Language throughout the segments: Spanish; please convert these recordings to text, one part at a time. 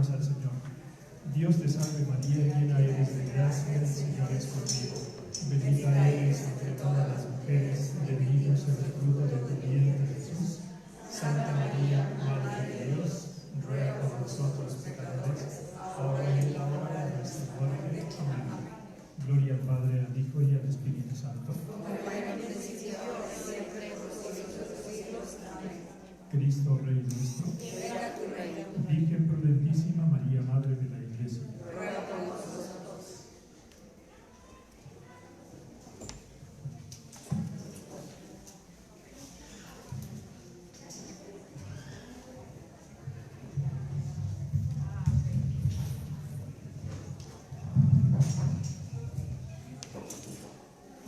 Oremos al Señor. Dios te salve María, llena eres de gracia, el Señor es contigo. Bendita eres entre todas las mujeres, y bendito es el fruto de tu vientre, Jesús. Santa María, Madre de Dios, ruega por nosotros pecadores, ahora y en la hora de nuestra muerte. Amén. Gloria al Padre, al Hijo y al Espíritu Santo. Cristo, Rey nuestro. Virgen prudentísima María, Madre de la Iglesia.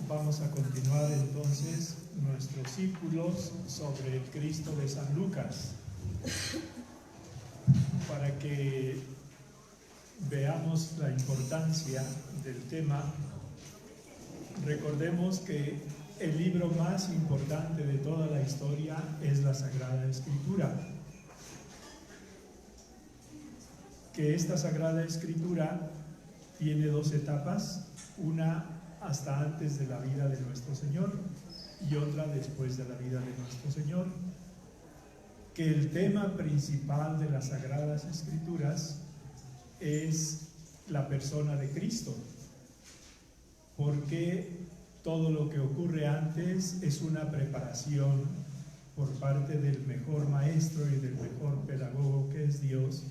Vamos a continuar entonces nuestros círculos sobre el Cristo de San Lucas, para que veamos la importancia del tema. Recordemos que el libro más importante de toda la historia es la Sagrada Escritura. Que esta Sagrada Escritura tiene dos etapas, una hasta antes de la vida de nuestro Señor y otra después de la vida de nuestro Señor. Que el tema principal de las Sagradas Escrituras es la persona de Cristo, porque todo lo que ocurre antes es una preparación por parte del mejor maestro y del mejor pedagogo que es Dios,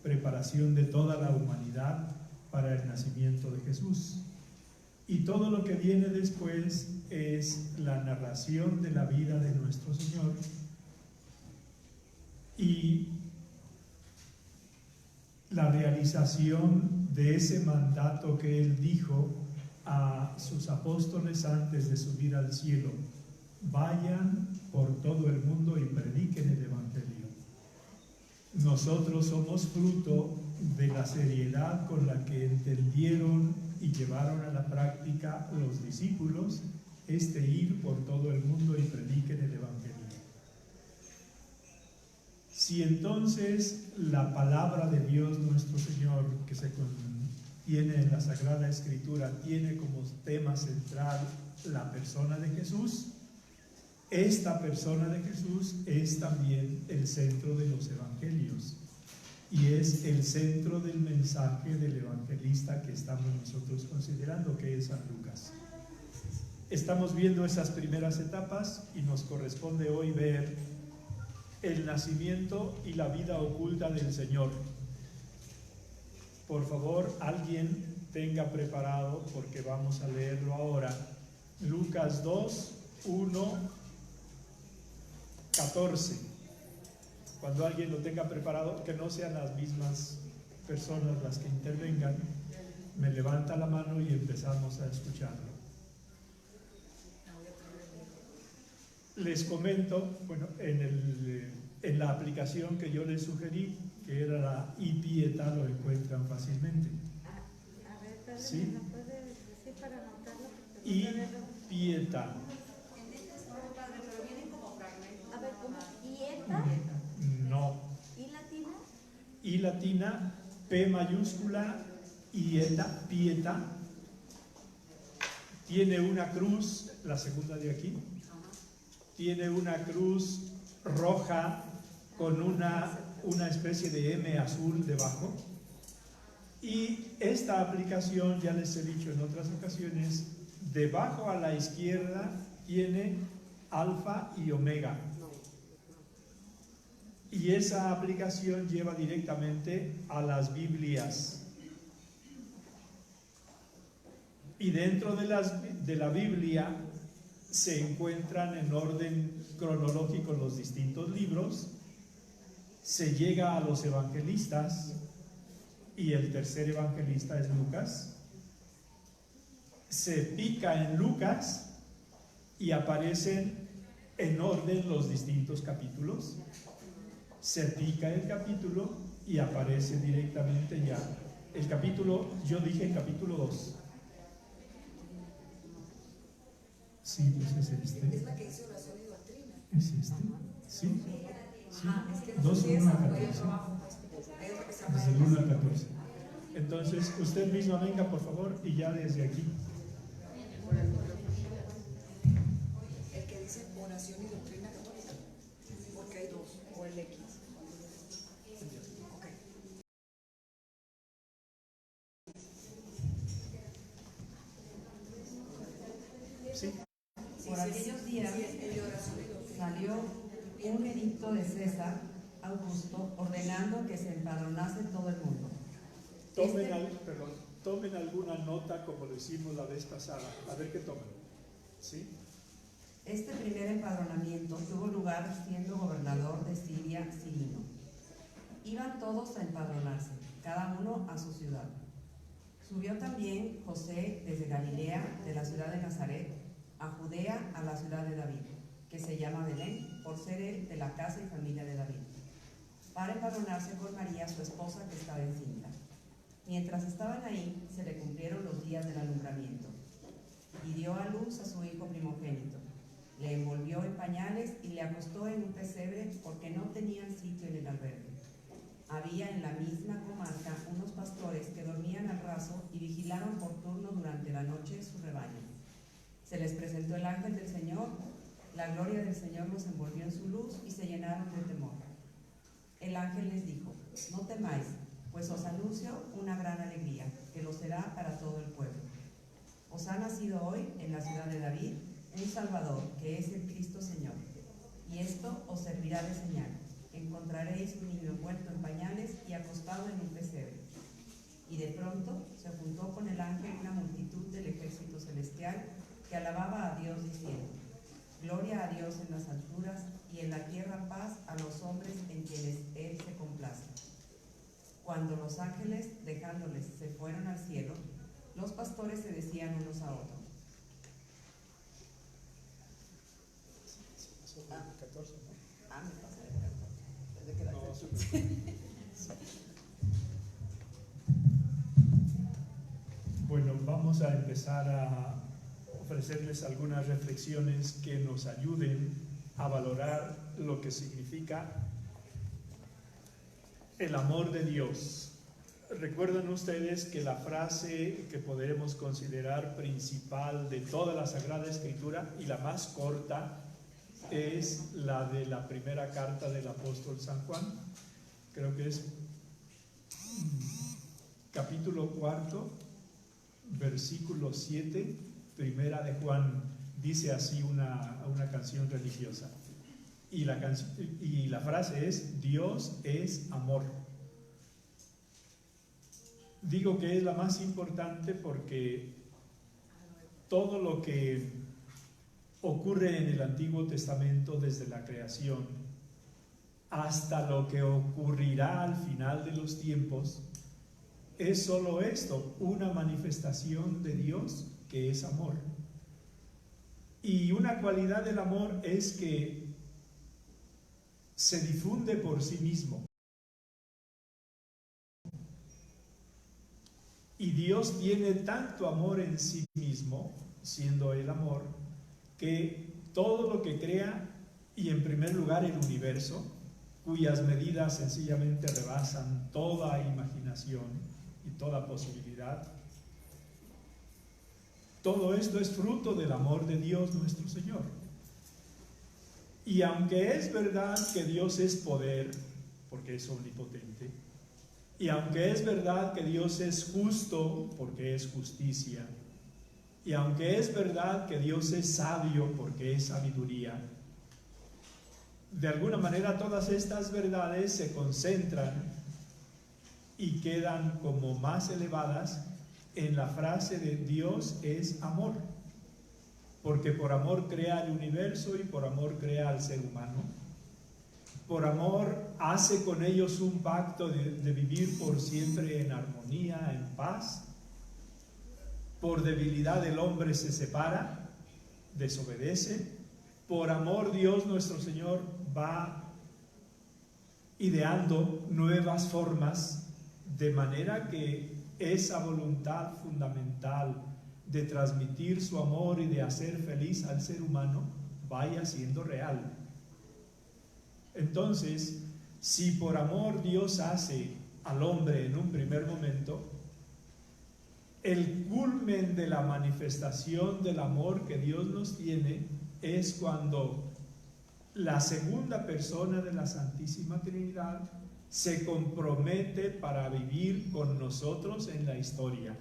preparación de toda la humanidad para el nacimiento de Jesús. Y todo lo que viene después es la narración de la vida de nuestro Señor y la realización de ese mandato que Él dijo a sus apóstoles antes de subir al cielo: vayan por todo el mundo y prediquen el Evangelio. Nosotros somos fruto de la seriedad con la que entendieron y llevaron a la práctica los discípulos ir por todo el mundo y prediquen el Evangelio. Si entonces la palabra de Dios nuestro Señor, que se contiene en la Sagrada Escritura, tiene como tema central la persona de Jesús, esta persona de Jesús es también el centro de los evangelios y es el centro del mensaje del evangelista que estamos nosotros considerando, que es San Lucas. Estamos viendo esas primeras etapas y nos corresponde hoy ver el nacimiento y la vida oculta del Señor. Por favor, alguien tenga preparado, porque vamos a leerlo ahora, Lucas 2, 1, 14. Cuando alguien lo tenga preparado, que no sean las mismas personas las que intervengan, me levanta la mano y empezamos a escucharlo. Les comento, bueno, en la aplicación que yo les sugerí, que era la iPietà, lo encuentran fácilmente. A ver, padre, ¿sí? ¿me puede decir para anotarlo? iPietà. En este es como padre, pero vienen como fragmentos. A ver, ¿cómo? ¿Pieta? No. ¿Y latina? I latina, P mayúscula, Pietà. Tiene una cruz, la segunda de aquí, tiene una cruz roja con una especie de M azul debajo. Y esta aplicación, ya les he dicho en otras ocasiones, debajo a la izquierda tiene alfa y omega. Y esa aplicación lleva directamente a las Biblias. Y dentro de la Biblia se encuentran en orden cronológico los distintos libros. Se llega a los evangelistas y el tercer evangelista es Lucas. Se pica en Lucas y aparecen en orden los distintos capítulos. Se pica el capítulo y aparece directamente ya el capítulo. Yo dije el capítulo 2. Sí, pues es este. Es la que hizo la sola y doctrina. Es este. Sí. Sí. 2, 1 a 14. Hay otra que se llama Desde Dios. Entonces, usted misma venga, por favor, y ya desde aquí. El que dice oración y doctrina católica, porque hay dos, o el X. Ok. Sí. Por aquellos días salió un edicto de César Augusto ordenando que se empadronase todo el mundo. Tomen alguna nota como lo hicimos la vez pasada. A ver qué toman. ¿Sí? Este primer empadronamiento tuvo lugar siendo gobernador de Siria Cirino. Iban todos a empadronarse, cada uno a su ciudad. Subió también José desde Galilea, de la ciudad de Nazaret, a Judea, a la ciudad de David, que se llama Belén, por ser él de la casa y familia de David, para empadronarse con María, su esposa, que estaba encinta. Mientras estaban ahí, se le cumplieron los días del alumbramiento, y dio a luz a su hijo primogénito. Le envolvió en pañales y le acostó en un pesebre, porque no tenían sitio en el albergue. Había en la misma comarca unos pastores que dormían al raso y vigilaron por turno durante la noche su rebaño. Se les presentó el ángel del Señor, la gloria del Señor los envolvió en su luz y se llenaron de temor. El ángel les dijo: no temáis, pues os anuncio una gran alegría, que lo será para todo el pueblo. Os ha nacido hoy en la ciudad de David un Salvador, que es el Cristo Señor. Y esto os servirá de señal: encontraréis un niño envuelto en pañales y acostado en un pesebre. Y de pronto se juntó con el ángel una multitud del ejército celestial que alababa a Dios diciendo: gloria a Dios en las alturas y en la tierra paz a los hombres en quienes Él se complace. Cuando los ángeles, dejándoles, se fueron al cielo, los pastores se decían unos a otros: me pasé de 14. Bueno, vamos a empezar a ofrecerles algunas reflexiones que nos ayuden a valorar lo que significa el amor de Dios. Recuerdan ustedes que la frase que podremos considerar principal de toda la Sagrada Escritura y la más corta es la de la primera carta del apóstol San Juan. Creo que es capítulo 4, versículo 7, primera de Juan. Dice así una canción religiosa. Y la frase es: Dios es amor. Digo que es la más importante porque todo lo que ocurre en el Antiguo Testamento, desde la creación hasta lo que ocurrirá al final de los tiempos, es solo esto, una manifestación de Dios que es amor. Y una cualidad del amor es que se difunde por sí mismo. Y Dios tiene tanto amor en sí mismo, siendo el amor, que todo lo que crea, y en primer lugar el universo, cuyas medidas sencillamente rebasan toda imaginación y toda posibilidad, todo esto es fruto del amor de Dios nuestro Señor. Y aunque es verdad que Dios es poder, porque es omnipotente, y aunque es verdad que Dios es justo, porque es justicia, y aunque es verdad que Dios es sabio, porque es sabiduría, de alguna manera todas estas verdades se concentran y quedan como más elevadas en la frase de Dios es amor, porque por amor crea el universo y por amor crea al ser humano. Por amor hace con ellos un pacto de vivir por siempre en armonía, en paz. Por debilidad el hombre se separa, desobedece. Por amor Dios nuestro Señor va ideando nuevas formas, de manera que esa voluntad fundamental de transmitir su amor y de hacer feliz al ser humano vaya siendo real. Entonces, si por amor Dios hace al hombre en un primer momento, el culmen de la manifestación del amor que Dios nos tiene es cuando la segunda persona de la Santísima Trinidad se compromete para vivir con nosotros en la historia.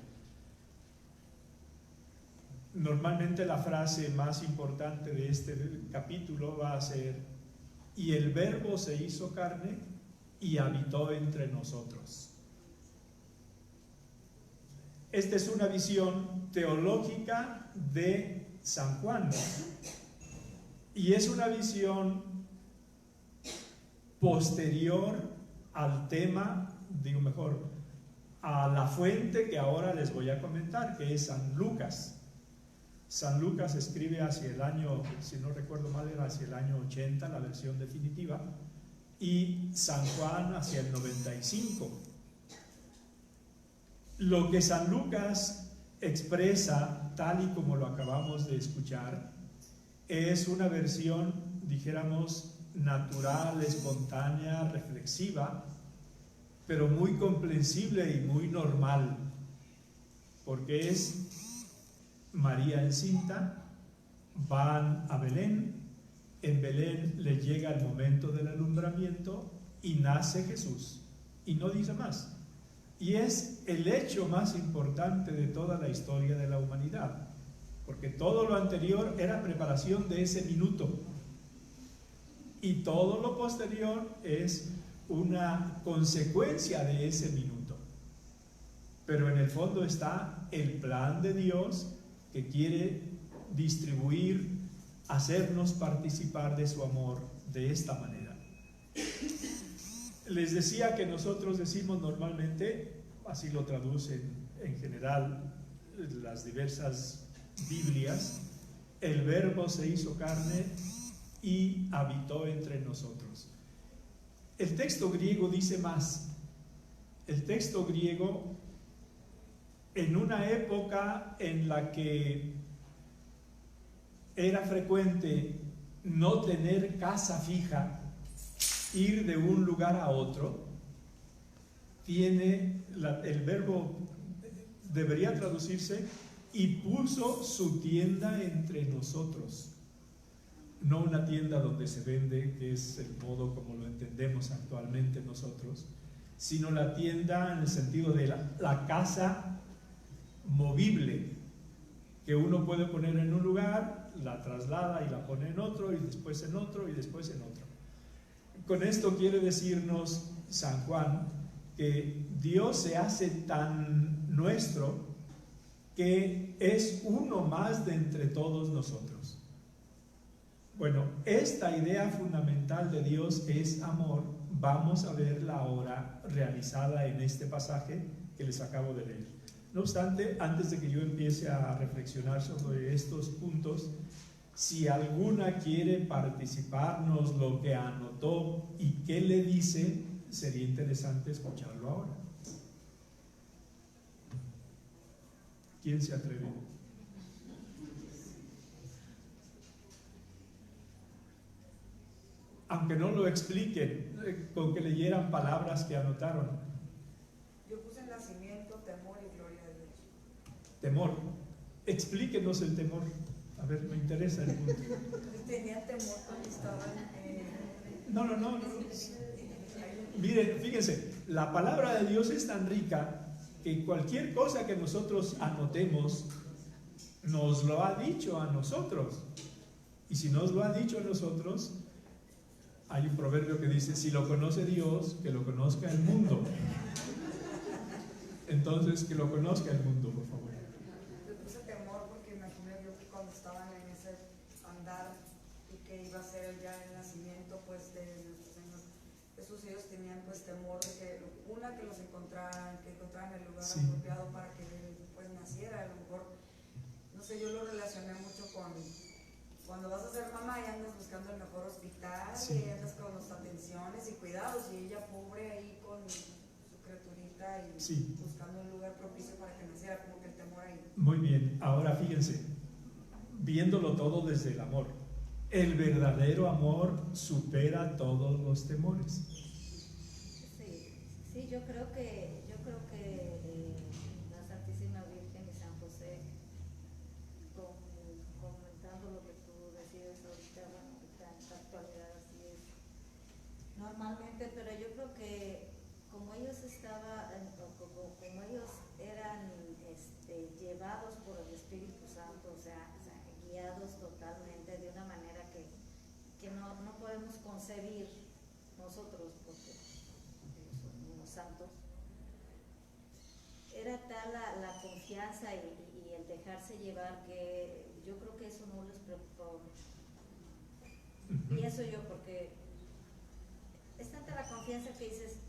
Normalmente la frase más importante de este capítulo va a ser: y el Verbo se hizo carne y habitó entre nosotros. Esta es una visión teológica de San Juan, y es una visión posterior al tema, digo mejor, a la fuente que ahora les voy a comentar, que es San Lucas. San Lucas escribe hacia el año, si no recuerdo mal, era hacia el año 80, la versión definitiva, y San Juan hacia el 95. Lo que San Lucas expresa, tal y como lo acabamos de escuchar, es una versión, dijéramos, natural, espontánea, reflexiva, pero muy comprensible y muy normal, porque es María encinta, van a Belén, en Belén le llega el momento del alumbramiento y nace Jesús, y no dice más. Y es el hecho más importante de toda la historia de la humanidad, porque todo lo anterior era preparación de ese minuto, y todo lo posterior es una consecuencia de ese minuto. Pero en el fondo está el plan de Dios, que quiere distribuir, hacernos participar de su amor de esta manera. Les decía que nosotros decimos normalmente, así lo traducen en general las diversas Biblias, el Verbo se hizo carne y habitó entre nosotros. El texto griego dice más. El texto griego, en una época en la que era frecuente no tener casa fija, ir de un lugar a otro, tiene el verbo, debería traducirse: y puso su tienda entre nosotros. No una tienda donde se vende, que es el modo como lo entendemos actualmente nosotros, sino la tienda en el sentido de la casa movible, que uno puede poner en un lugar, la traslada y la pone en otro, y después en otro, y después en otro. Con esto quiere decirnos San Juan que Dios se hace tan nuestro que es uno más de entre todos nosotros. Bueno, esta idea fundamental de Dios es amor. Vamos a verla ahora realizada en este pasaje que les acabo de leer. No obstante, antes de que yo empiece a reflexionar sobre estos puntos, si alguna quiere participarnos lo que anotó y qué le dice, sería interesante escucharlo ahora. ¿Quién se atreve? Aunque no lo expliquen, con que leyeran palabras que anotaron. Yo puse nacimiento, temor y gloria a Dios. Temor. Explíquenos el temor. A ver, me interesa el punto. Tenía temor cuando estaban No. Miren, fíjense, la palabra de Dios es tan rica que cualquier cosa que nosotros anotemos nos lo ha dicho a nosotros. Y si nos lo ha dicho a nosotros, hay un proverbio que dice: si lo conoce Dios, que lo conozca el mundo. Entonces, que lo conozca el mundo, por favor. Le puse temor porque imaginé yo que cuando estaban en ese andar y que iba a ser ya el nacimiento pues de nuestro Señor Jesús, ellos tenían pues temor de que que los encontraran, que encontraran el lugar apropiado para que pues naciera. A lo mejor, no sé, yo lo relacioné mucho con cuando vas a ser mamá y andas buscando el mejor hospital, y andas con las atenciones y cuidados, y ella pobre ahí con su criaturita y buscando un lugar propicio para que naciera, como que el temor ahí. Muy bien, ahora fíjense, viéndolo todo desde el amor. El verdadero amor supera todos los temores. Sí, yo creo que la Santísima Virgen y San José, comentando lo que tú decías ahorita, bueno, ahorita en esta actualidad así es normalmente, pero yo creo que como ellos como ellos eran llevados por el Espíritu Santo, o sea, guiados totalmente de una manera que no podemos concebir nosotros, porque somos santos. Era tal la confianza y el dejarse llevar que yo creo que eso no les preocupó. Pienso yo, porque es tanta la confianza que dices.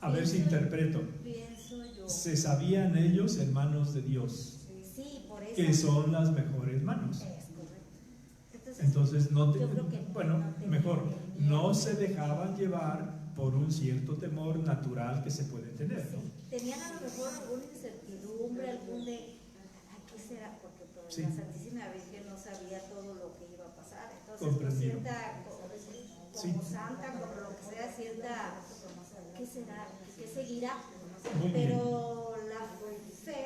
A ver si interpreto. Pienso yo. Se sabían ellos hermanos de Dios, Sí, por eso. que son las mejores manos. Es correcto. Entonces, no yo creo que bueno, no tenían mejor, miedo. no se dejaban llevar por un cierto temor natural que se puede tener, ¿no? Tenían a lo mejor alguna incertidumbre, algún de, ¿qué será? Porque pues, Sí. la Santísima Virgen no sabía todo lo que iba a pasar. Entonces, Comprendido. pues, cierta, como santa, como lo que sea, cierta, ¿qué será? ¿Qué seguirá? Muy bien. Pero la fe,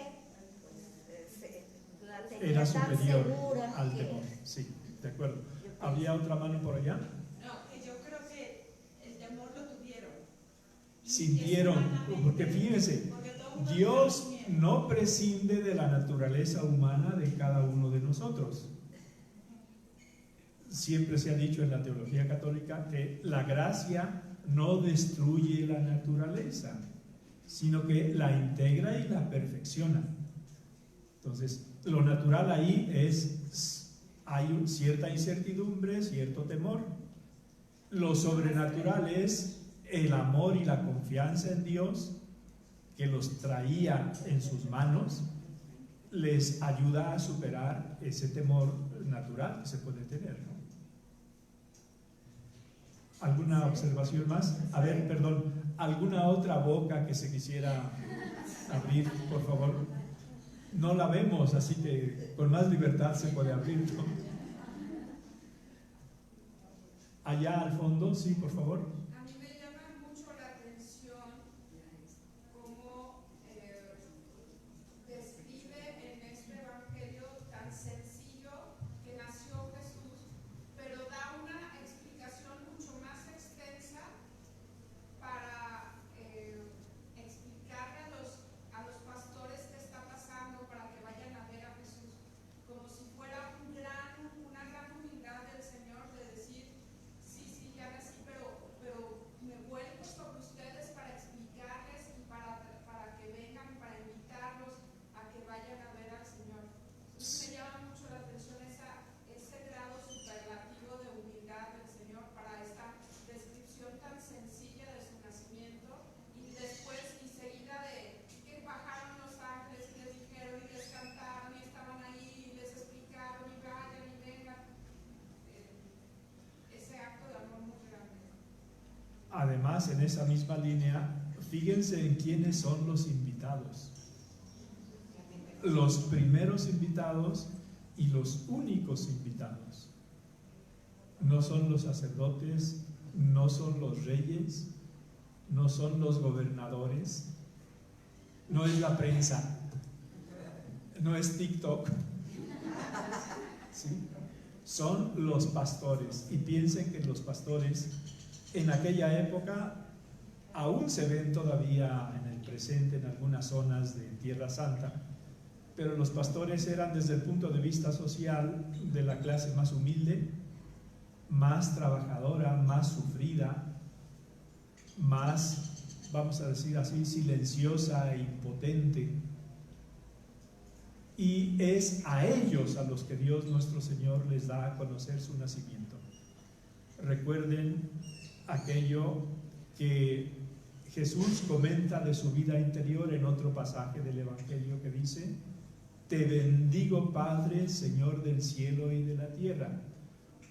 pues, la tenía Era tan superior segura al que temor. Sí, de acuerdo. yo ¿Había otra mano por allá? No, que yo creo que el temor lo tuvieron. Y Sintieron, es humanamente, porque fíjense, porque todo mundo Dios tiene miedo. no prescinde de la naturaleza humana de cada uno de nosotros. Siempre se ha dicho en la teología católica que la gracia no destruye la naturaleza, sino que la integra y la perfecciona. Entonces, lo natural ahí hay cierta incertidumbre, cierto temor. Lo sobrenatural es el amor y la confianza en Dios, que los traía en sus manos, les ayuda a superar ese temor natural que se puede tener, ¿no? ¿Alguna observación más? A ver, perdón, ¿alguna otra boca que se quisiera abrir, por favor? No la vemos, así que con más libertad se puede abrir, ¿no? Allá al fondo, sí, por favor. A mí me llama mucho la atención cómo describe en este evangelio tan sencillo que nació Jesús, pero da una explicación mucho más extensa para explicarle a los pastores qué está pasando, para que vayan a ver a Jesús, como si fuera una gran humildad del Señor de decir: sí, ya nací, pero me vuelvo sobre ustedes para explicarles y para que vengan, para invitarlos a que vayan a ver al Señor. Entonces me llama mucho la atención ese grado superlativo de humildad del Señor para esta descripción tan sencilla de su nacimiento, y después enseguida de que bajaron los ángeles y les dijeron y les cantaron y estaban ahí y les explicaron y vayan y vengan. Ese acto de amor muy grande. Además, en esa misma línea, fíjense en quiénes son los invitados. Los primeros invitados y los únicos invitados. No son los sacerdotes, no son los reyes, no son los gobernadores, no es la prensa, no es TikTok. ¿Sí? Son los pastores. Y piensen que los pastores en aquella época aún se ven todavía en el presente en algunas zonas de Tierra Santa, pero los pastores eran desde el punto de vista social de la clase más humilde, más trabajadora, más sufrida, más, vamos a decir así, silenciosa e impotente. Y es a ellos a los que Dios nuestro Señor les da a conocer su nacimiento. Recuerden aquello que Jesús comenta de su vida interior en otro pasaje del Evangelio que dice: te bendigo, Padre, Señor del cielo y de la tierra,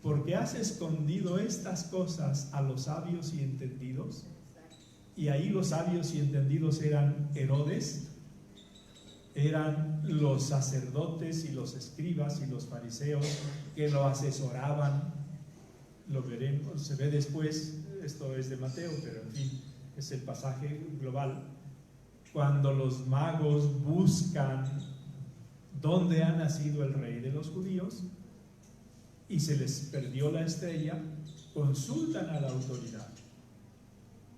porque has escondido estas cosas a los sabios y entendidos. Y ahí los sabios y entendidos eran Herodes, eran los sacerdotes y los escribas y los fariseos que lo asesoraban. Lo veremos, se ve después esto es de Mateo, pero en fin, es el pasaje global. Cuando los magos buscan dónde ha nacido el rey de los judíos y se les perdió la estrella, consultan a la autoridad.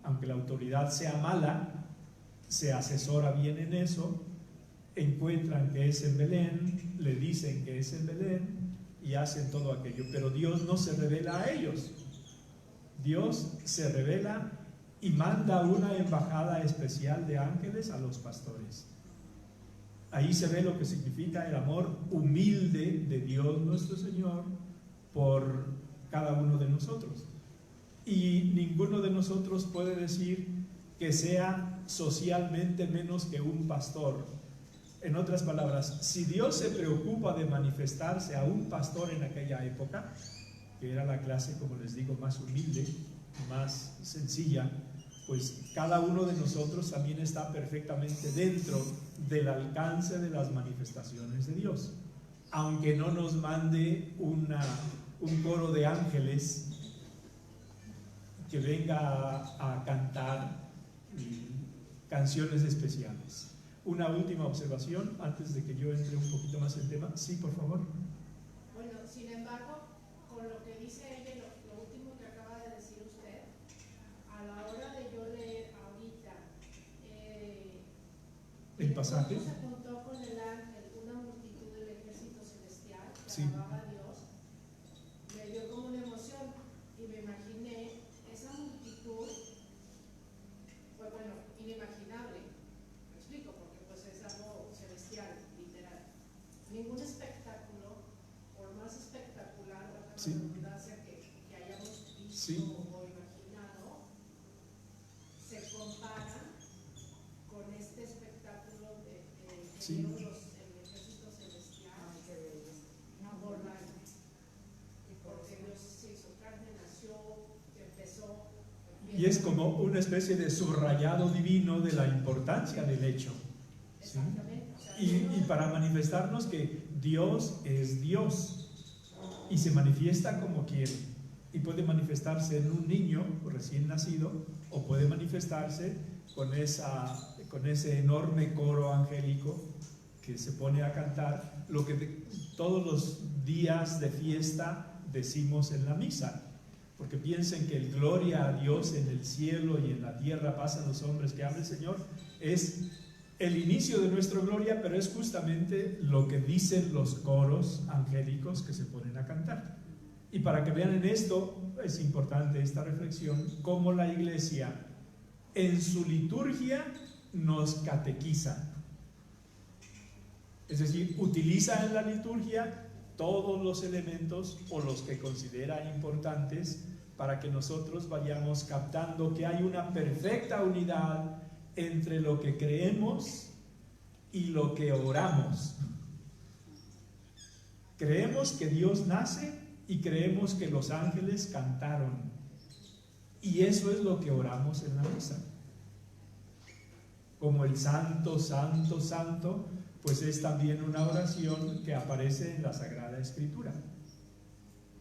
Aunque la autoridad sea mala, se asesora bien en eso, encuentran que es en Belén, le dicen que es en Belén y hacen todo aquello. Pero Dios no se revela a ellos. Dios se revela y manda una embajada especial de ángeles a los pastores. Ahí se ve lo que significa el amor humilde de Dios nuestro Señor por cada uno de nosotros. Y ninguno de nosotros puede decir que sea socialmente menos que un pastor. En otras palabras, si Dios se preocupa de manifestarse a un pastor en aquella época, que era la clase, como les digo, más humilde, más sencilla, pues cada uno de nosotros también está perfectamente dentro del alcance de las manifestaciones de Dios. Aunque no nos mande un coro de ángeles que venga a cantar canciones especiales. Una última observación antes de que yo entre un poquito más en tema. Sí, por favor. Bueno, sin embargo, con lo que dice ella y lo último que acaba de decir usted, a la hora de yo leer ahorita el pasaje. se juntó con el ángel una multitud del ejército celestial que Sí. alababa a Dios, me dio como una emoción y me imaginé esa multitud, fue bueno, inimaginable, me explico, porque pues es algo celestial, literal. Ningún espectáculo, por más espectacular, la Sí. redundancia que hayamos visto Sí. o imaginado, se compara con este espectáculo de Sí. el ejército celestial. Ay, qué bello. Por la, porque Dios se hizo carne, nació, empezó. Y es como una especie de subrayado divino de la importancia del hecho. ¿Sí? Exactamente. O sea, Y para manifestarnos que Dios es Dios y se manifiesta como quiere. Y puede manifestarse en un niño recién nacido o puede manifestarse con ese enorme coro angélico que se pone a cantar lo que todos los días de fiesta decimos en la misa. Porque piensen que el gloria a Dios en el cielo y en la tierra pasan los hombres que habla el Señor es el inicio de nuestra gloria, pero es justamente lo que dicen los coros angélicos que se ponen a cantar. Y para que vean en esto, es importante esta reflexión, cómo la Iglesia en su liturgia nos catequiza. Es decir, utiliza en la liturgia todos los elementos o los que considera importantes para que nosotros vayamos captando que hay una perfecta unidad entre lo que creemos y lo que oramos. Creemos que Dios nace y creemos que los ángeles cantaron. Y eso es lo que oramos en la misa. Como el Santo, Santo, Santo, pues es también una oración que aparece en la Sagrada Escritura.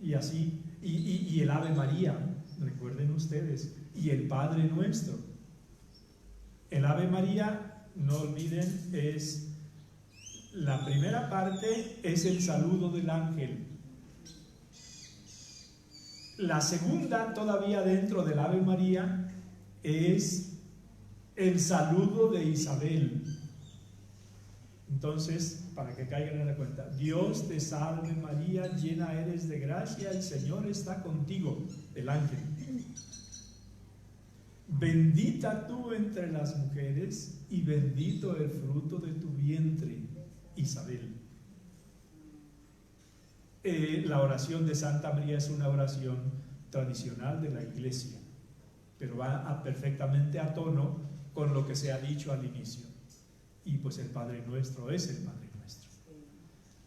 Y así, y el Ave María, recuerden ustedes, y el Padre Nuestro. El Ave María, no olviden, es la primera parte, es el saludo del ángel. La segunda, todavía dentro del Ave María, es el saludo de Isabel. Entonces, para que caigan en la cuenta, Dios te salve María, llena eres de gracia, el Señor está contigo, el ángel. Bendita tú entre las mujeres y bendito el fruto de tu vientre, Isabel. La oración de Santa María es una oración tradicional de la Iglesia, pero va perfectamente a tono con lo que se ha dicho al inicio. Y pues el Padre Nuestro es el Padre Nuestro.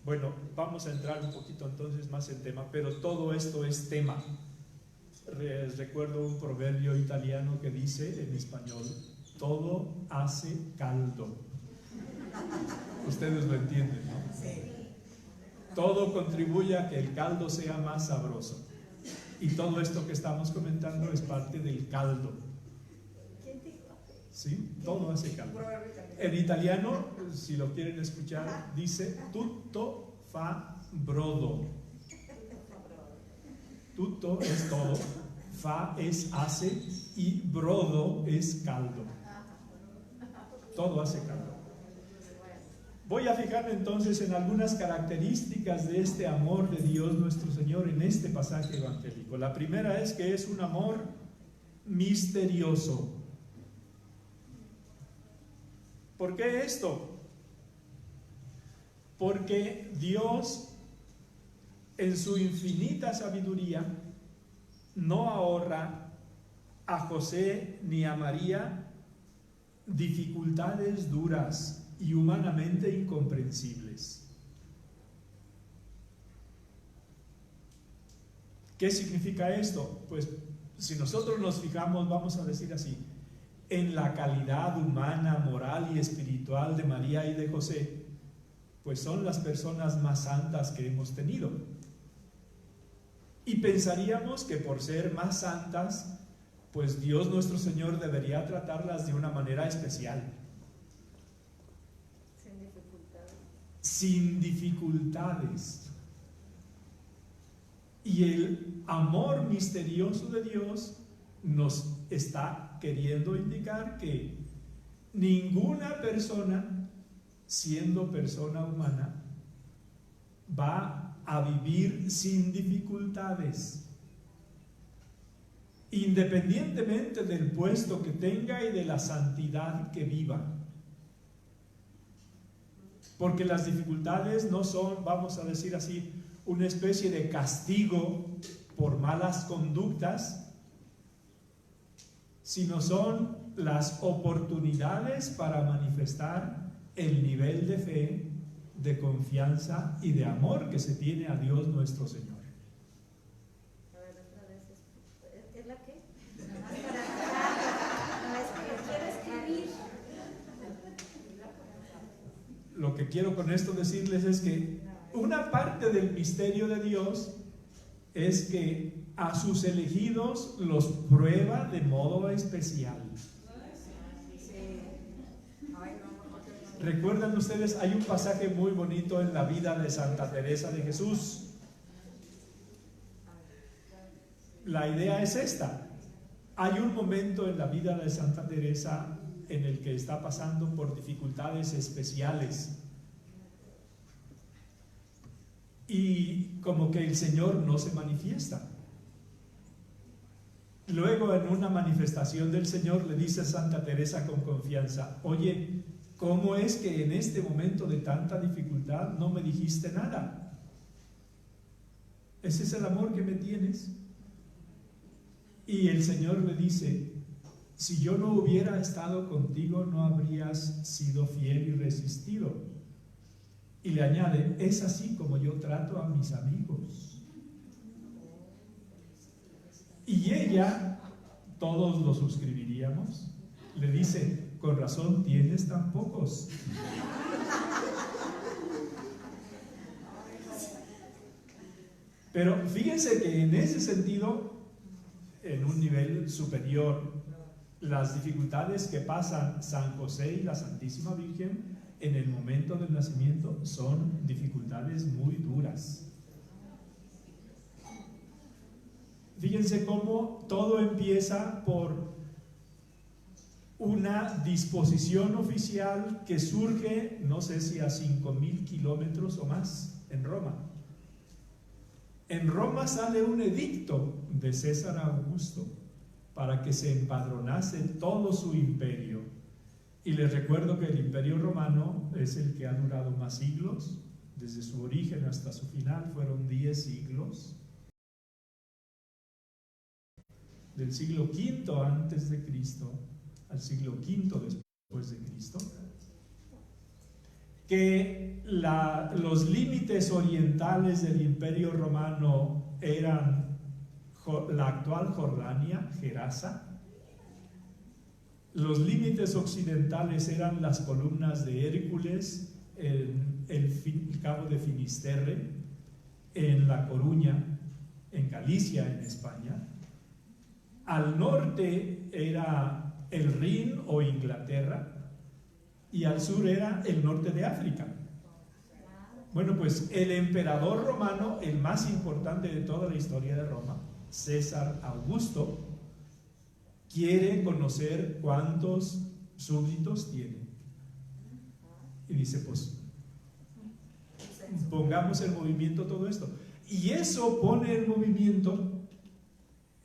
Bueno, vamos a entrar un poquito entonces más en tema, pero todo esto es tema. Recuerdo un proverbio italiano que dice en español: todo hace caldo. Ustedes lo entienden, ¿no? Sí. Todo contribuye a que el caldo sea más sabroso. Y todo esto que estamos comentando es parte del caldo. ¿Quién dijo? ¿Sí? Todo hace caldo. Proverbio italiano. En italiano, si lo quieren escuchar, dice tutto fa brodo. Tutto es todo, fa es hace y brodo es caldo. Todo hace caldo. Voy a fijarme entonces en algunas características de este amor de Dios nuestro Señor en este pasaje evangélico. La primera es que es un amor misterioso. ¿Por qué esto? Porque Dios, en su infinita sabiduría, no ahorra a José ni a María dificultades duras y humanamente incomprensibles. ¿Qué significa esto? Pues si nosotros nos fijamos, vamos a decir así, en la calidad humana, moral y espiritual de María y de José, pues son las personas más santas que hemos tenido. Y pensaríamos que por ser más santas, pues Dios nuestro Señor debería tratarlas de una manera especial. Sin dificultades. Sin dificultades. Y el amor misterioso de Dios nos está queriendo indicar que ninguna persona, siendo persona humana, va a vivir sin dificultades, independientemente del puesto que tenga y de la santidad que viva. Porque las dificultades no son, vamos a decir así, una especie de castigo por malas conductas, sino son las oportunidades para manifestar el nivel de fe, de confianza y de amor que se tiene a Dios nuestro Señor. A ver, otra vez. ¿Es la qué? Quiero escribir. Lo que quiero con esto decirles es que una parte del misterio de Dios es que a sus elegidos los prueba de modo especial. ¿Recuerdan ustedes? Hay un pasaje muy bonito en la vida de Santa Teresa de Jesús. La idea es esta. Hay un momento en la vida de Santa Teresa en el que está pasando por dificultades especiales. Y como que el Señor no se manifiesta. Luego, en una manifestación del Señor, le dice a Santa Teresa con confianza: oye, ¿cómo es que en este momento de tanta dificultad no me dijiste nada? Ese es el amor que me tienes. Y el Señor le dice: si yo no hubiera estado contigo, no habrías sido fiel y resistido. Y le añade: es así como yo trato a mis amigos. Y ella, todos lo suscribiríamos, le dice: con razón tienes tan pocos. Pero fíjense que en ese sentido, en un nivel superior, las dificultades que pasan San José y la Santísima Virgen en el momento del nacimiento son dificultades muy duras. Fíjense cómo todo empieza por una disposición oficial que surge, no sé si a 5,000 kilómetros o más, en Roma. En Roma sale un edicto de César Augusto para que se empadronase todo su imperio. Y les recuerdo que el imperio romano es el que ha durado más siglos, desde su origen hasta su final fueron 10 siglos. Del siglo V antes de Cristo al siglo V después de Cristo, que los límites orientales del Imperio Romano eran la actual Jordania, Gerasa. Los límites occidentales eran las columnas de Hércules, el cabo de Finisterre, en La Coruña, en Galicia, en España. Al norte era el Rin o Inglaterra, y al sur era el norte de África. Bueno, pues el emperador romano, el más importante de toda la historia de Roma, César Augusto, quiere conocer cuántos súbditos tiene. Y dice, pues, pongamos en movimiento todo esto. Y eso pone en movimiento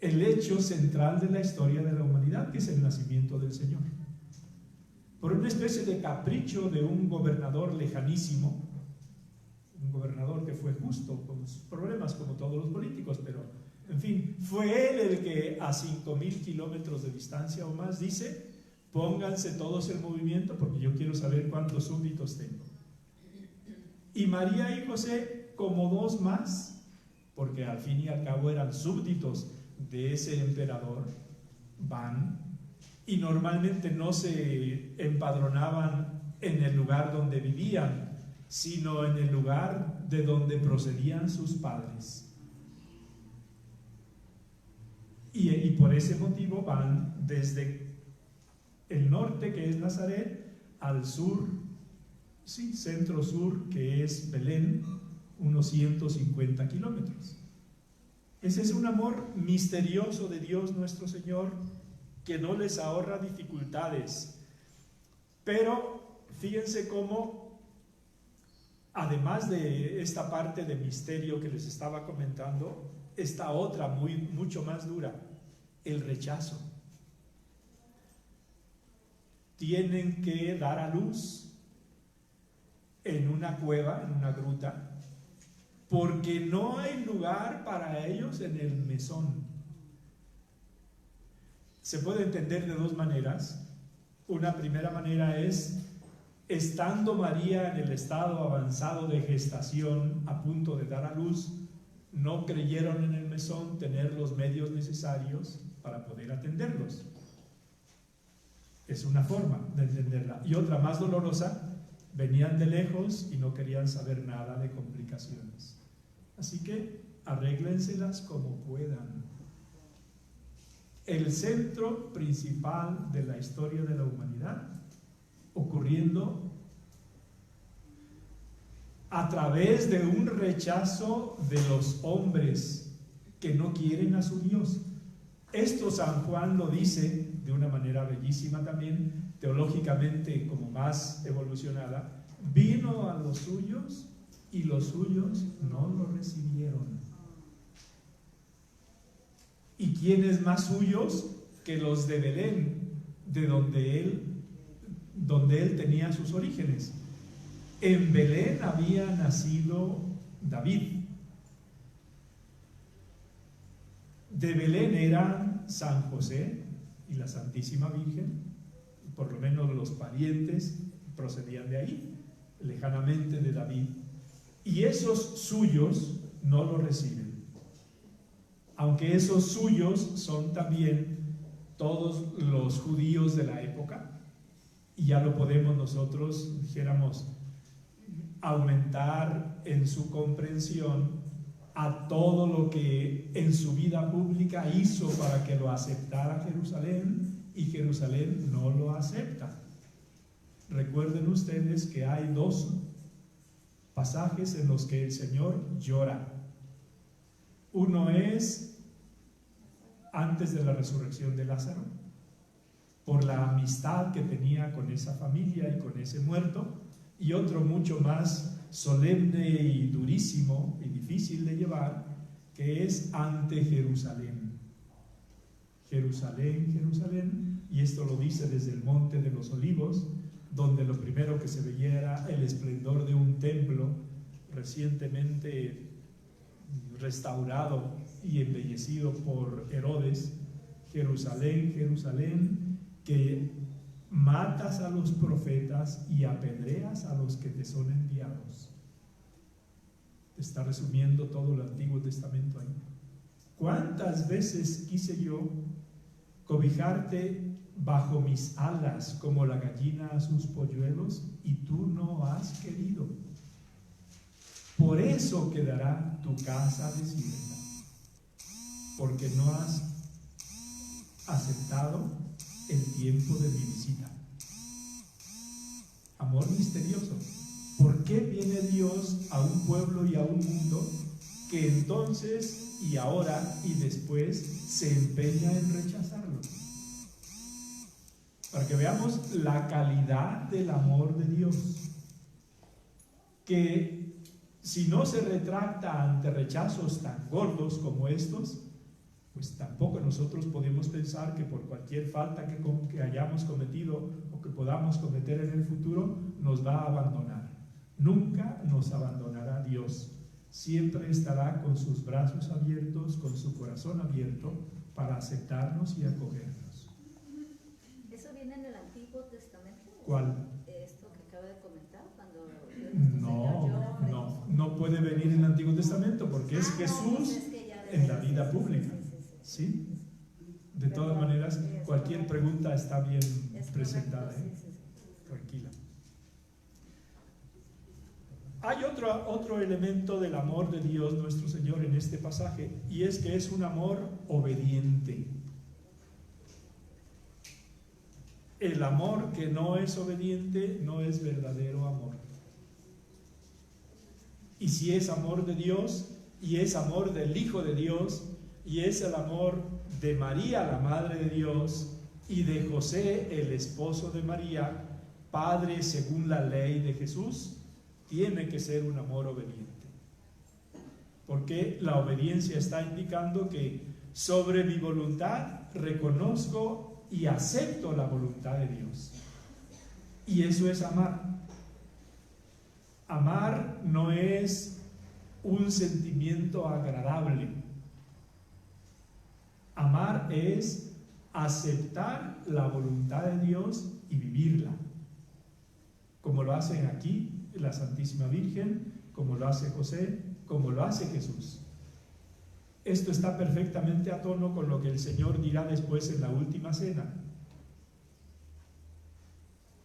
el hecho central de la historia de la humanidad, que es el nacimiento del Señor. Por una especie de capricho de un gobernador lejanísimo, un gobernador que fue justo, con sus problemas como todos los políticos, pero en fin, fue él el que a 5.000 kilómetros de distancia o más dice, pónganse todos en movimiento porque yo quiero saber cuántos súbditos tengo. Y María y José, como dos más, porque al fin y al cabo eran súbditos de ese emperador, van, y normalmente no se empadronaban en el lugar donde vivían, sino en el lugar de donde procedían sus padres. Y por ese motivo van desde el norte, que es Nazaret, al sur, sí, centro-sur, que es Belén, unos 150 kilómetros. Ese es un amor misterioso de Dios nuestro Señor, que no les ahorra dificultades. Pero fíjense cómo, además de esta parte de misterio que les estaba comentando, esta otra mucho más dura, el rechazo. Tienen que dar a luz en una cueva, en una gruta, porque no hay lugar para ellos en el mesón. Se puede entender de dos maneras. Una primera manera es, estando María en el estado avanzado de gestación, a punto de dar a luz, no creyeron en el mesón tener los medios necesarios para poder atenderlos. Es una forma de entenderla. Y otra más dolorosa, venían de lejos y no querían saber nada de complicaciones. Así que arréglenselas como puedan. El centro principal de la historia de la humanidad ocurriendo a través de un rechazo de los hombres que no quieren a su Dios. Esto San Juan lo dice de una manera bellísima también, teológicamente como más evolucionada. Vino a los suyos y los suyos no lo recibieron. ¿Y quiénes más suyos que los de Belén, de donde él tenía sus orígenes? En Belén había nacido David. De Belén eran San José y la Santísima Virgen, por lo menos los parientes procedían de ahí, lejanamente de David. Y esos suyos no lo reciben. Aunque esos suyos son también todos los judíos de la época, y ya lo podemos nosotros, dijéramos, aumentar en su comprensión a todo lo que en su vida pública hizo para que lo aceptara Jerusalén, y Jerusalén no lo acepta. Recuerden ustedes que hay dos pasajes en los que el Señor llora. Uno es antes de la resurrección de Lázaro, por la amistad que tenía con esa familia y con ese muerto, y otro mucho más solemne y durísimo y difícil de llevar, que es ante Jerusalén. Jerusalén, Jerusalén, y esto lo dice desde el Monte de los Olivos, donde lo primero que se veía era el esplendor de un templo recientemente restaurado y embellecido por Herodes. Jerusalén, Jerusalén, que matas a los profetas y apedreas a los que te son enviados. Está resumiendo todo el Antiguo Testamento ahí. ¿Cuántas veces quise yo cobijarte bajo mis alas como la gallina a sus polluelos, y tú no has querido? Por eso quedará tu casa desierta. porque no has aceptado el tiempo de mi visita. Amor misterioso. ¿Por qué viene Dios a un pueblo y a un mundo que entonces y ahora y después se empeña en rechazarlo? Para que veamos la calidad del amor de Dios, que si no se retracta ante rechazos tan gordos como estos, pues tampoco nosotros podemos pensar que por cualquier falta que hayamos cometido o que podamos cometer en el futuro, nos va a abandonar. Nunca nos abandonará Dios. Siempre estará con sus brazos abiertos, con su corazón abierto, para aceptarnos y acogernos. ¿Eso viene en el Antiguo Testamento? ¿Cuál? Esto que acabo de comentar, cuando Dios nuestro Señor llora. No puede venir en el Antiguo Testamento porque es Jesús pues es que ya en la vida pública. ¿Sí? De todas maneras, cualquier pregunta está bien presentada. Tranquila. Hay otro elemento del amor de Dios nuestro Señor en este pasaje, y es que es un amor obediente. El amor que no es obediente no es verdadero amor. Y si es amor de Dios, y es amor del Hijo de Dios, y es el amor de María, la Madre de Dios, y de José, el esposo de María, padre según la ley de Jesús, tiene que ser un amor obediente. Porque la obediencia está indicando que sobre mi voluntad reconozco y acepto la voluntad de Dios. Y eso es amar. Amar no es un sentimiento agradable. Amar es aceptar la voluntad de Dios y vivirla, como lo hace aquí la Santísima Virgen, como lo hace José, como lo hace Jesús. Esto está perfectamente a tono con lo que el Señor dirá después en la última cena.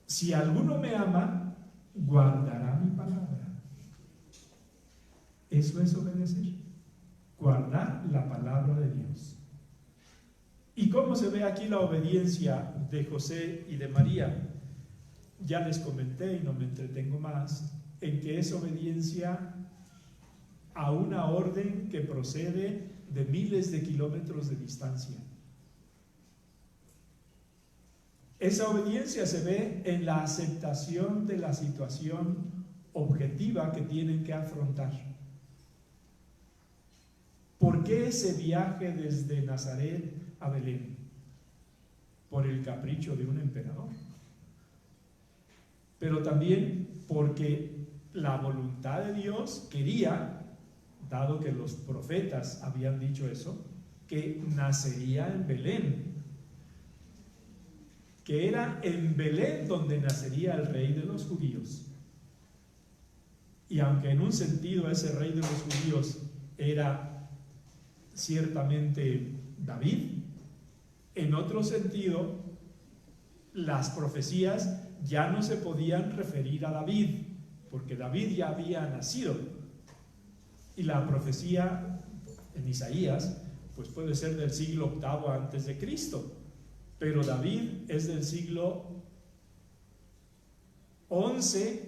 Si alguno me ama, guardará mi palabra. Eso es obedecer, guardar la palabra de Dios. ¿Y cómo se ve aquí la obediencia de José y de María? Ya les comenté y no me entretengo más, en que es obediencia a una orden que procede de miles de kilómetros de distancia. Esa obediencia se ve en la aceptación de la situación objetiva que tienen que afrontar. ¿Por qué ese viaje desde Nazaret a Belén? Por el capricho de un emperador. Pero también porque la voluntad de Dios quería, dado que los profetas habían dicho eso, que nacería en Belén, que era en Belén donde nacería el rey de los judíos. Y aunque en un sentido ese rey de los judíos era ciertamente David, en otro sentido las profecías ya no se podían referir a David, porque David ya había nacido. Y la profecía en Isaías, pues puede ser del siglo VIII antes de Cristo, pero David es del siglo XI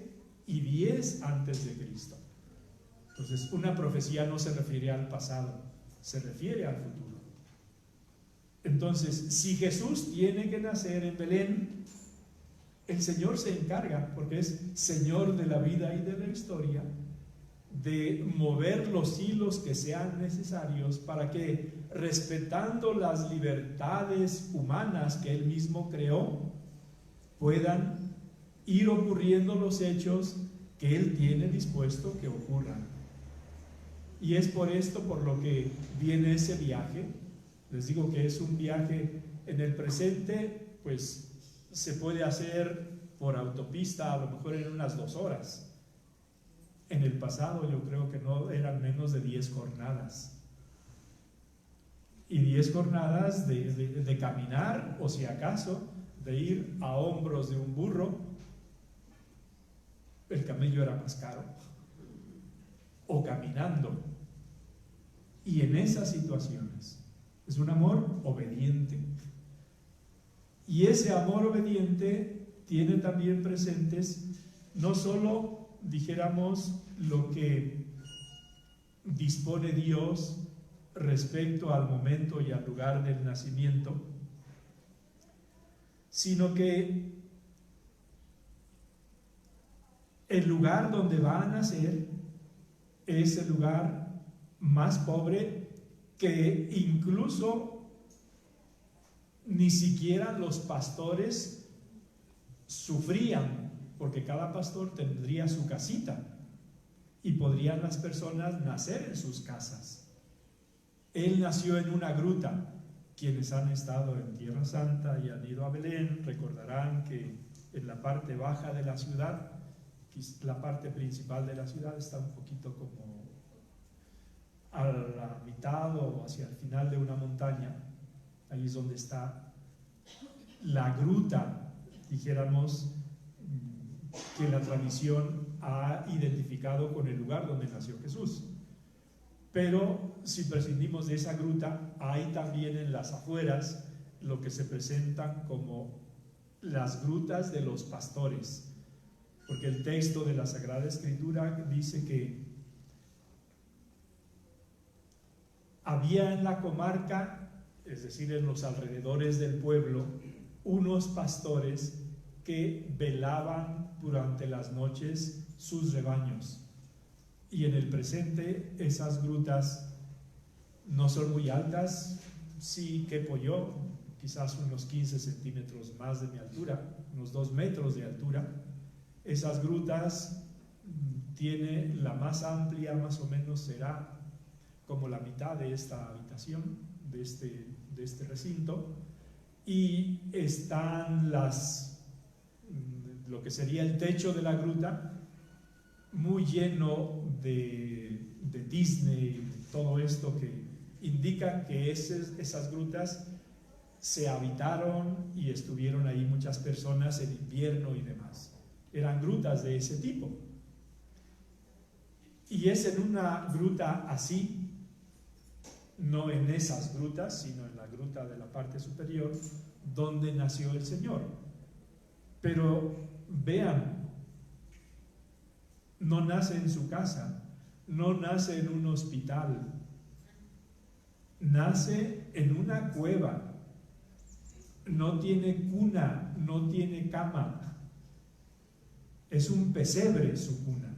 y X antes de Cristo. Entonces, una profecía no se refiere al pasado, se refiere al futuro. Entonces, si Jesús tiene que nacer en Belén, el Señor se encarga, porque es Señor de la vida y de la historia, de mover los hilos que sean necesarios para que, respetando las libertades humanas que Él mismo creó, puedan ir ocurriendo los hechos que Él tiene dispuesto que ocurran. Y es por esto por lo que viene ese viaje. Les digo que es un viaje en el presente, pues se puede hacer por autopista a lo mejor en unas 2 horas. En el pasado yo creo que no eran menos de 10 jornadas. Y 10 jornadas de caminar, o si acaso, de ir a hombros de un burro. El camello era más caro. O caminando. Y en esas situaciones, Es un amor obediente. Y ese amor obediente tiene también presentes no solo, dijéramos, lo que dispone Dios respecto al momento y al lugar del nacimiento, sino que el lugar donde va a nacer es el lugar más pobre, que incluso ni siquiera los pastores sufrían, porque cada pastor tendría su casita y podrían las personas nacer en sus casas. Él nació en una gruta. Quienes han estado en Tierra Santa y han ido a Belén recordarán que en la parte baja de la ciudad, la parte principal de la ciudad está un poquito como a la mitad o hacia el final de una montaña. Ahí es donde está la gruta, dijéramos, que la tradición ha identificado con el lugar donde nació Jesús. Pero si prescindimos de esa gruta, hay también en las afueras lo que se presentan como las grutas de los pastores, porque el texto de la Sagrada Escritura dice que había en la comarca, es decir, en los alrededores del pueblo, unos pastores que velaban durante las noches sus rebaños. Y en el presente esas grutas no son muy altas, sí quepo yo, quizás unos 15 centímetros más de mi altura, unos 2 metros de altura. Esas grutas tiene la más amplia, más o menos será como la mitad de esta habitación, de este recinto, y están lo que sería el techo de la gruta muy lleno de Disney, todo esto que indica que esas grutas se habitaron y estuvieron ahí muchas personas en invierno y demás. Eran grutas de ese tipo. Y es en una gruta así, no en esas grutas, sino en la gruta de la parte superior, donde nació el Señor. Pero vean, no nace en su casa, no nace en un hospital, nace en una cueva, no tiene cuna, no tiene cama, es un pesebre su cuna.